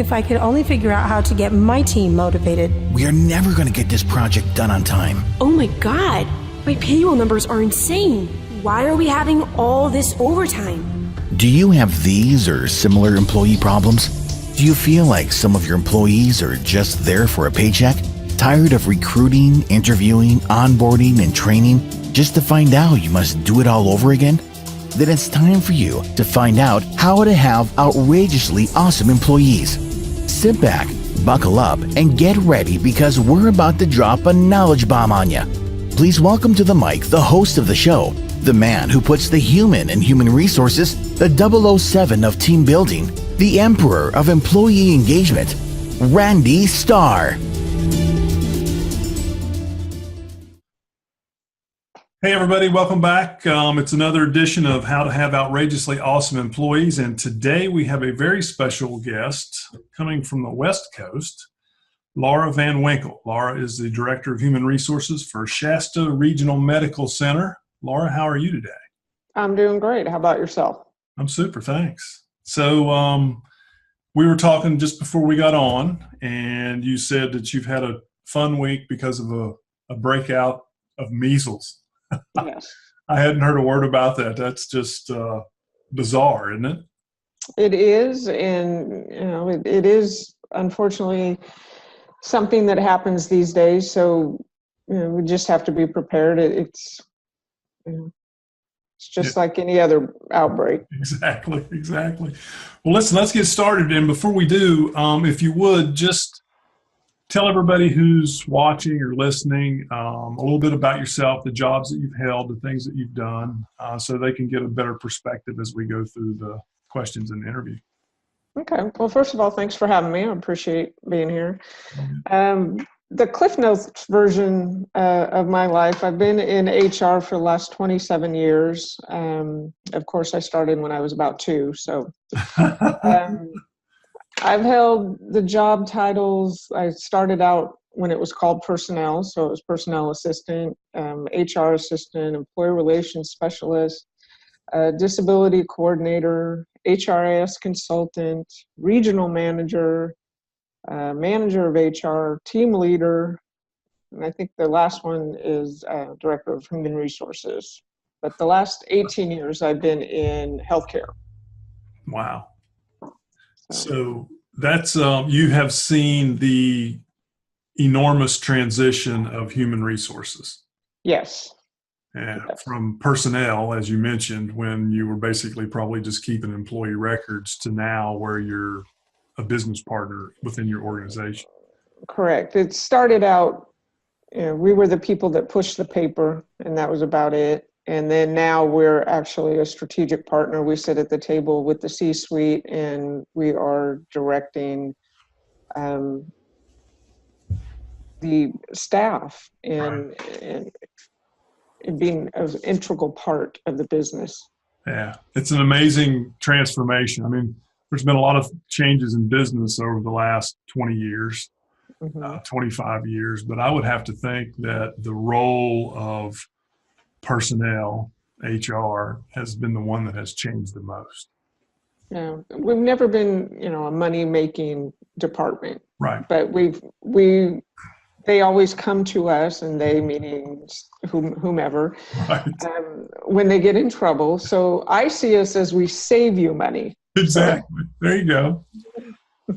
If I could only figure out how to get my team motivated. We are never going to get this project done on time. Oh my God, my payroll numbers are insane. Why are we having all this overtime? Do you have these or similar employee problems? Do you feel like some of your employees are just there for a paycheck? Tired of recruiting, interviewing, onboarding, and training just to find out you must do it all over again? Then it's time for you to find out how to have outrageously awesome employees. Sit back, buckle up, and get ready because we're about to drop a knowledge bomb on you. Please welcome to the mic the host of the show, the man who puts the human in human resources, the 007 of team building, the emperor of employee engagement, Randy Starr. Hey everybody, welcome back. It's another edition of How to Have Outrageously Awesome Employees, and today we have a very special guest coming from the West Coast, Laura Van Winkle. Laura is the Director of Human Resources for Shasta Regional Medical Center. Laura, how are you today? I'm doing great. How about yourself? I'm super, thanks. So we were talking just before we got on, and you said that you've had a fun week because of a breakout of measles. Yes. I hadn't heard a word about that. That's just bizarre, isn't it? It is, and it is unfortunately something that happens these days. So we just have to be prepared. It's just like any other outbreak. Exactly. Well, let's get started. And before we do, if you would just tell everybody who's watching or listening a little bit about yourself, the jobs that you've held, the things that you've done, so they can get a better perspective as we go through the questions in the interview. Okay. Well, first of all, thanks for having me. I appreciate being here. The Cliff Notes version of my life, I've been in HR for the last 27 years. Of course, I started when I was about 2. So I've held the job titles. I started out when it was called personnel, so it was personnel assistant, HR assistant, employee relations specialist, disability coordinator, HRIS consultant, regional manager, manager of HR, team leader, and I think the last one is director of human resources. But the last 18 years I've been in healthcare. Wow. So that's, you have seen the enormous transition of human resources. Yes. And from personnel, as you mentioned, when you were basically probably just keeping employee records, to now where you're a business partner within your organization. Correct. It started out, we were the people that pushed the paper, and that was about it. And then now we're actually a strategic partner. We sit at the table with the C-suite, and we are directing the staff and being an integral part of the business. Yeah, it's an amazing transformation. I mean, there's been a lot of changes in business over the last 20 years, 25 years, but I would have to think that the role of personnel, HR, has been the one that has changed the most. Yeah, we've never been, a money-making department, right? But they always come to us, and they meaning whomever, right. When they get in trouble. So I see us as we save you money. Exactly. There you go.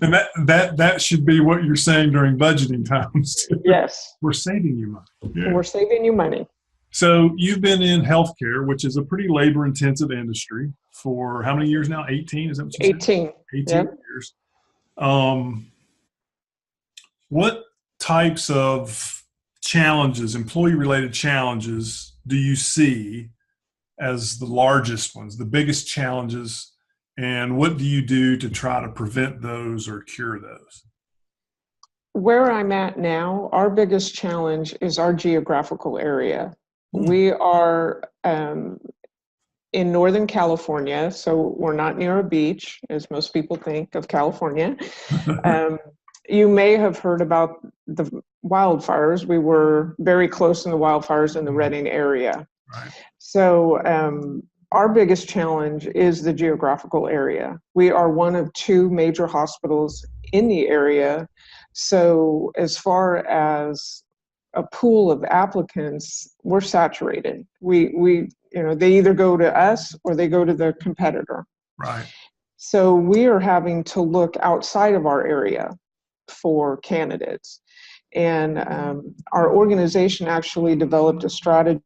And that should be what you're saying during budgeting times. Yes. We're saving you money. Yeah. We're saving you money. So you've been in healthcare, which is a pretty labor-intensive industry, for how many years now? 18? Is that what you said? 18. 18 years. What types of challenges, employee-related challenges, do you see as the largest ones, the biggest challenges, and what do you do to try to prevent those or cure those? Where I'm at now, our biggest challenge is our geographical area. We are in Northern California, so we're not near a beach, as most people think of California. You may have heard about the wildfires. We were very close in the wildfires in the Redding area. Right. So our biggest challenge is the geographical area. We are one of 2 major hospitals in the area. So as far as a pool of applicants, we're saturated. They either go to us or they go to the competitor. Right. So we are having to look outside of our area for candidates. And our organization actually developed a strategy,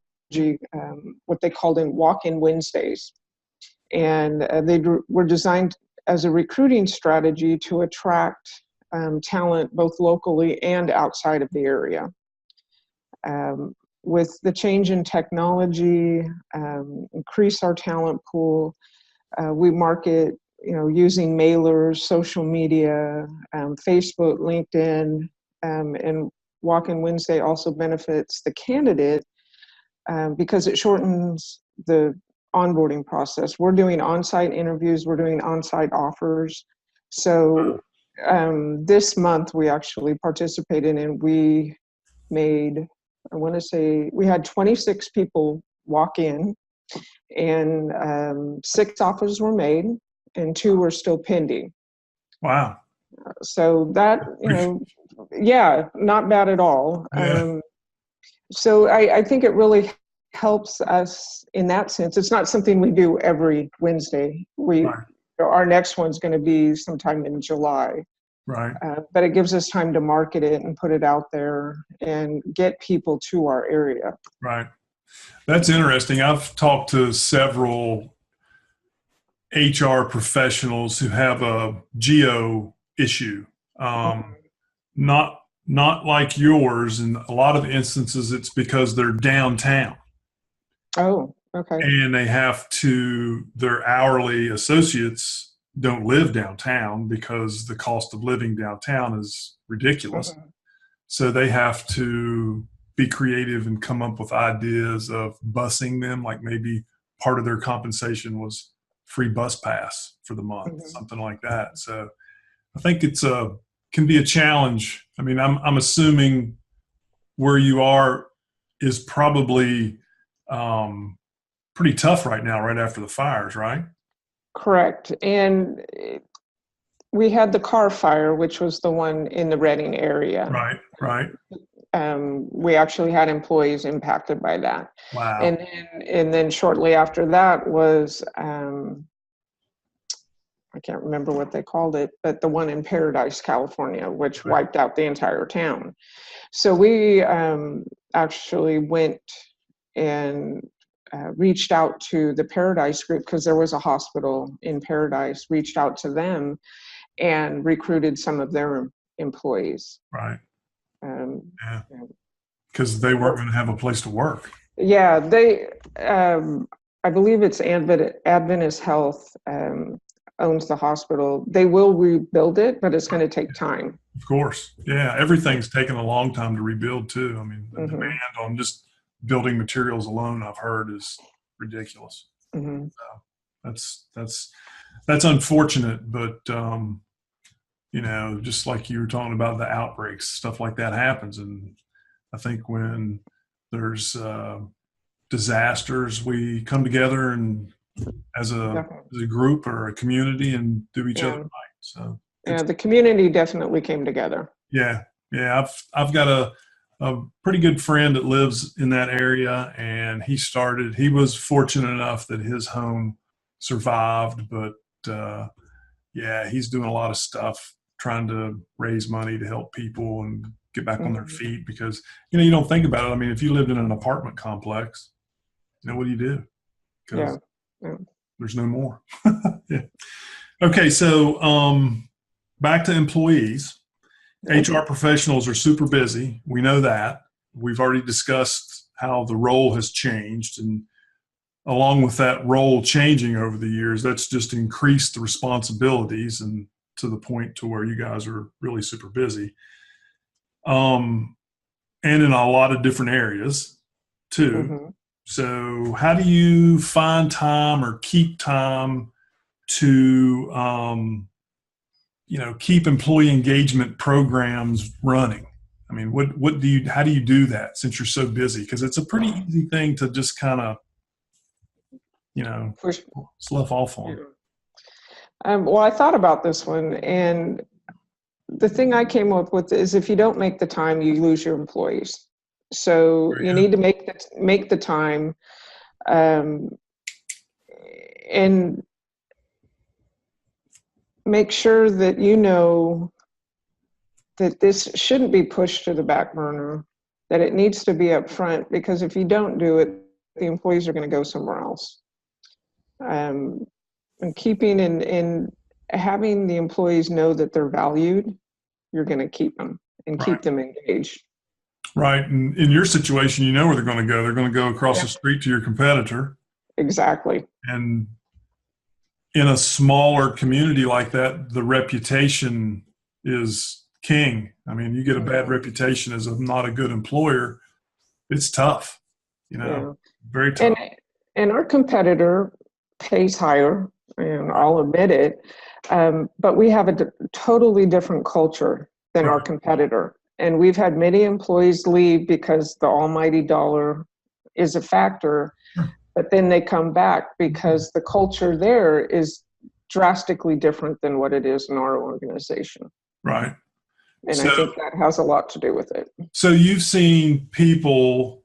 what they called in Walk-in Wednesdays. And they were designed as a recruiting strategy to attract talent both locally and outside of the area. With the change in technology, increase our talent pool. We market, using mailers, social media, Facebook, LinkedIn, and Walk-in Wednesday also benefits the candidate because it shortens the onboarding process. We're doing on-site interviews, we're doing on-site offers. So this month we actually participated and we made, I want to say, we had 26 people walk in, and 6 offers were made and 2 were still pending. Wow. So that, yeah, not bad at all. Yeah. So I think it really helps us in that sense. It's not something we do every Wednesday. Our next one's going to be sometime in July. Right. But it gives us time to market it and put it out there and get people to our area. Right. That's interesting. I've talked to several HR professionals who have a geo issue. Not like yours. In a lot of instances, it's because they're downtown. Oh, okay. And they have to, their hourly associates don't live downtown because the cost of living downtown is ridiculous. So they have to be creative and come up with ideas of busing them, like maybe part of their compensation was free bus pass for the month, something like that. So I think can be a challenge. I mean, I'm assuming where you are is probably pretty tough right now, right after the fires, right? Correct. And we had the car fire, which was the one in the Reading area. Right. We actually had employees impacted by that. Wow. And then shortly after that was, I can't remember what they called it, but the one in Paradise, California, which wiped out the entire town. So we actually went and reached out to the Paradise group because there was a hospital in Paradise, reached out to them and recruited some of their employees. Right. Yeah. Because they weren't going to have a place to work. Yeah, they, I believe it's Adventist Health owns the hospital. They will rebuild it, but it's going to take time. Of course. Yeah. Everything's taken a long time to rebuild too. I mean, the demand on just building materials alone, I've heard, is ridiculous. So that's unfortunate, but just like you were talking about the outbreaks, stuff like that happens. And I think when there's disasters, we come together and as a group or a community and do each other right. So the community definitely came together. Yeah. I've got a pretty good friend that lives in that area, and he was fortunate enough that his home survived, but he's doing a lot of stuff trying to raise money to help people and get back on their feet, because you don't think about it. I mean, if you lived in an apartment complex, what do you do? Because there's no more. Yeah. Okay, so back to employees. HR professionals are super busy. We know that. We've already discussed how the role has changed, and along with that role changing over the years, that's just increased the responsibilities and to the point to where you guys are really super busy. And in a lot of different areas too. So how do you find time or keep time to, keep employee engagement programs running? I mean, how do you do that since you're so busy? Because it's a pretty easy thing to just kind of, slough off on. Well, I thought about this one, and the thing I came up with is if you don't make the time, you lose your employees. So you need to make the time, and make sure that you know that this shouldn't be pushed to the back burner, that it needs to be up front, because if you don't do it, the employees are going to go somewhere else. And keeping and having the employees know that they're valued, you're going to keep them and keep them engaged. Right. And in your situation, you know where they're going to go. They're going to go across the street to your competitor. Exactly. And in a smaller community like that, the reputation is king. I mean, you get a bad reputation as not a good employer, it's tough, very tough. And our competitor pays higher, and I'll admit it, but we have a totally different culture than our competitor. And we've had many employees leave because the almighty dollar is a factor, but then they come back because the culture there is drastically different than what it is in our organization. Right. And I think that has a lot to do with it. So you've seen people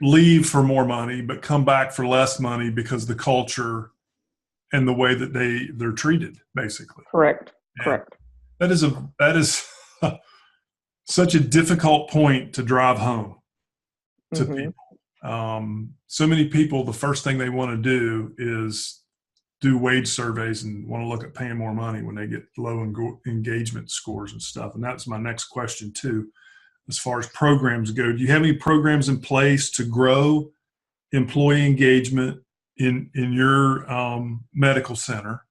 leave for more money, but come back for less money because the culture and the way that they're treated, basically. Correct. That is such a difficult point to drive home to people. So many people, the first thing they want to do is do wage surveys and want to look at paying more money when they get low engagement scores and stuff. And that's my next question too. As far as programs go, do you have any programs in place to grow employee engagement in your medical center?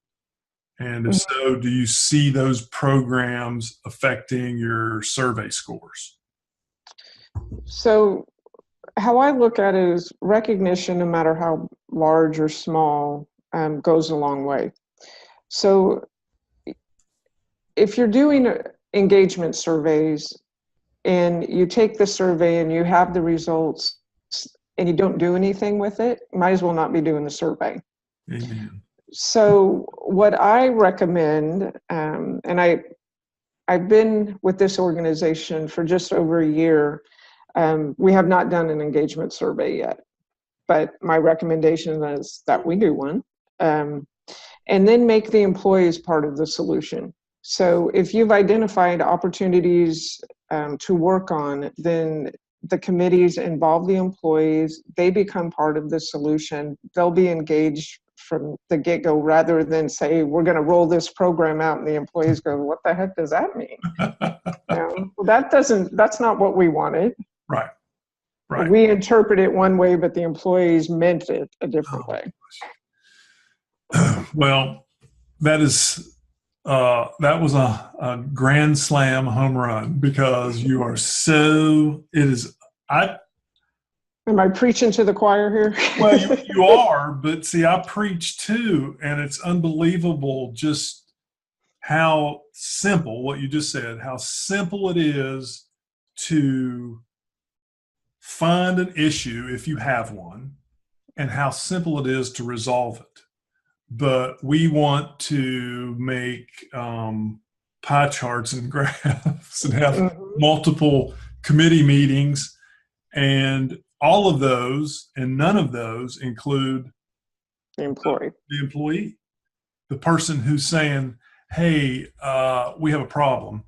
And if so, do you see those programs affecting your survey scores? So how I look at it is recognition, no matter how large or small, goes a long way. So if you're doing engagement surveys and you take the survey and you have the results and you don't do anything with it, you might as well not be doing the survey. Amen. So what I recommend, and I've been with this organization for just over a year, we have not done an engagement survey yet, but my recommendation is that we do one, and then make the employees part of the solution. So if you've identified opportunities to work on, then the committees involve the employees, they become part of the solution, they'll be engaged from the get-go rather than say, we're going to roll this program out and the employees go, what the heck does that mean? Well, that's not what we wanted. Right. We interpret it one way, but the employees meant it a different way. Well, that was a grand slam home run, because you are Am I preaching to the choir here? Well, you are, but see, I preach too, and it's unbelievable just how simple, what you just said, how simple it is to find an issue if you have one, and how simple it is to resolve it. But we want to make pie charts and graphs and have multiple committee meetings, and all of those and none of those include the employee, the person who's saying, hey, we have a problem.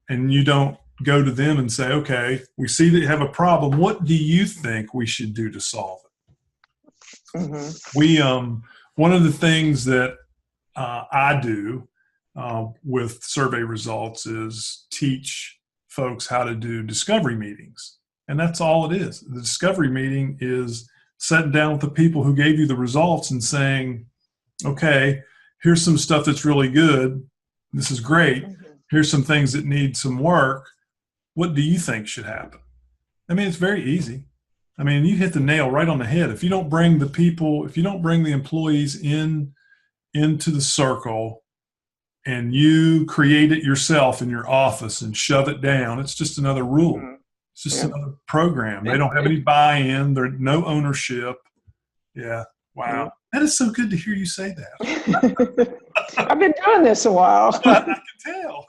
And you don't go to them and say, okay, we see that you have a problem. What do you think we should do to solve it? We, one of the things that I do with survey results is teach folks how to do discovery meetings. And that's all it is. The discovery meeting is sitting down with the people who gave you the results and saying, okay, here's some stuff that's really good. This is great. Here's some things that need some work. What do you think should happen? I mean, it's very easy. I mean, you hit the nail right on the head. If you don't bring the employees into the circle and you create it yourself in your office and shove it down, it's just another rule. It's just another program. They don't have any buy-in. There's no ownership. Yeah. Wow. That is so good to hear you say that. I've been doing this a while. I can tell.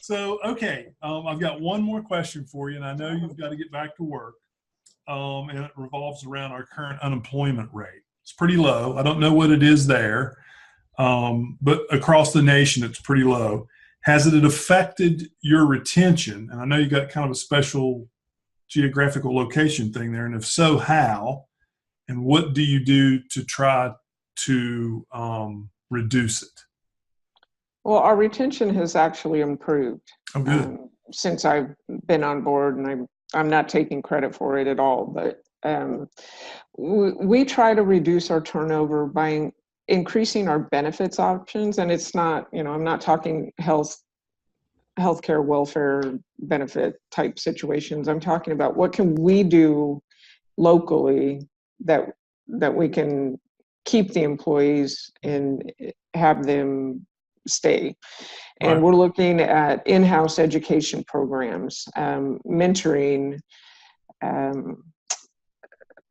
So, okay, I've got one more question for you, and I know you've got to get back to work, and it revolves around our current unemployment rate. It's pretty low. I don't know what it is there, but across the nation, it's pretty low. Has it affected your retention? And I know you got kind of a special geographical location thing there, and if so, how? And what do you do to try to reduce it? Well, our retention has actually improved since I've been on board, and I'm not taking credit for it at all. But we try to reduce our turnover by increasing our benefits options, and it's not, I'm not talking healthcare, welfare benefit type situations. I'm talking about what can we do locally that we can keep the employees and have them stay. And we're looking at in-house education programs, mentoring,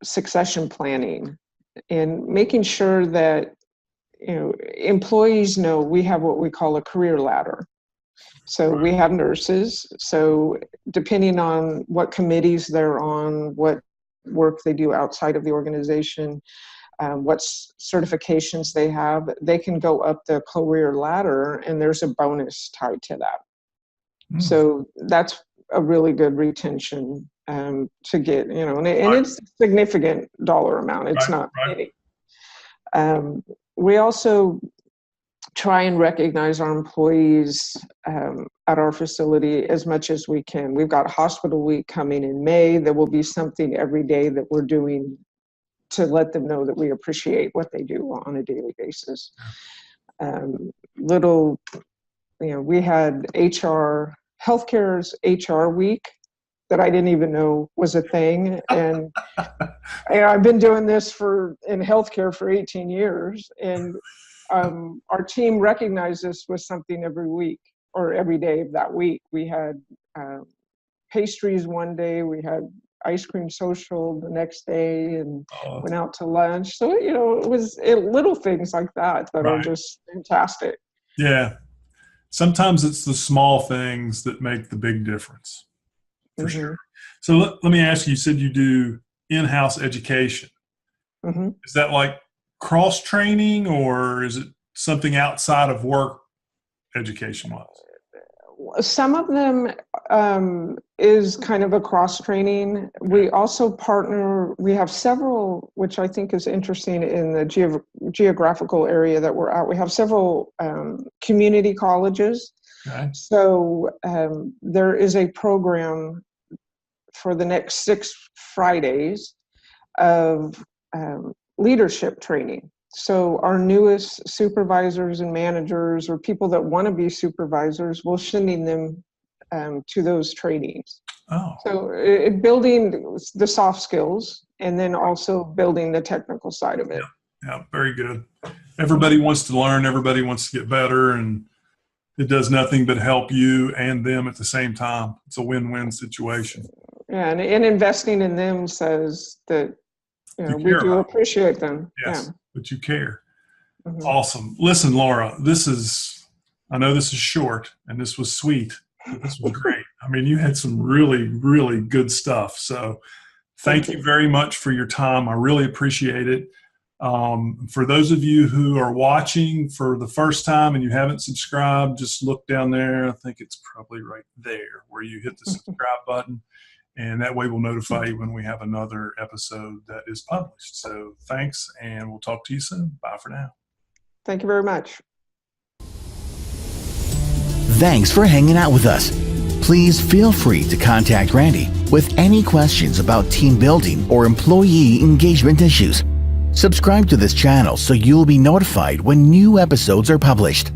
succession planning, and making sure that employees know we have what we call a career ladder. So we have nurses. So depending on what committees they're on, what work they do outside of the organization, what certifications they have, they can go up the career ladder, and there's a bonus tied to that. So that's a really good retention to get, and it's a significant dollar amount. It's not penny. We also try and recognize our employees at our facility as much as we can. We've got Hospital Week coming in May. There will be something every day that we're doing to let them know that we appreciate what they do on a daily basis. We had healthcare's HR week that I didn't even know was a thing. And I've been doing this in healthcare for 18 years. And our team recognized this with something every week or every day of that week. We had pastries one day, we had ice cream social the next day, and went out to lunch. So, it was little things like that are just fantastic. Yeah. Sometimes it's the small things that make the big difference, for sure. So let me ask you, you said you do in-house education. Is that like cross-training, or is it something outside of work education-wise? Some of them is kind of a cross-training. We also partner, we have several, which I think is interesting in the geographical area that we're at. We have several community colleges. Okay. So there is a program for the next 6 Fridays of leadership training. So our newest supervisors and managers, or people that want to be supervisors, we're sending them to those trainings. So building the soft skills, and then also building the technical side of it. Yeah, very good. Everybody wants to learn. Everybody wants to get better, and it does nothing but help you and them at the same time. It's a win-win situation. Yeah, and investing in them says that we do appreciate them. Yes. Yeah. But you care. Awesome. Listen, Laura, I know this is short, and this was sweet, but this was great. I mean, you had some really, really good stuff. So thank you very much for your time. I really appreciate it. For those of you who are watching for the first time and you haven't subscribed, just look down there. I think it's probably right there where you hit the subscribe button. And that way we'll notify you when we have another episode that is published. So thanks, and we'll talk to you soon. Bye for now. Thank you very much. Thanks for hanging out with us. Please feel free to contact Randy with any questions about team building or employee engagement issues. Subscribe to this channel so you'll be notified when new episodes are published.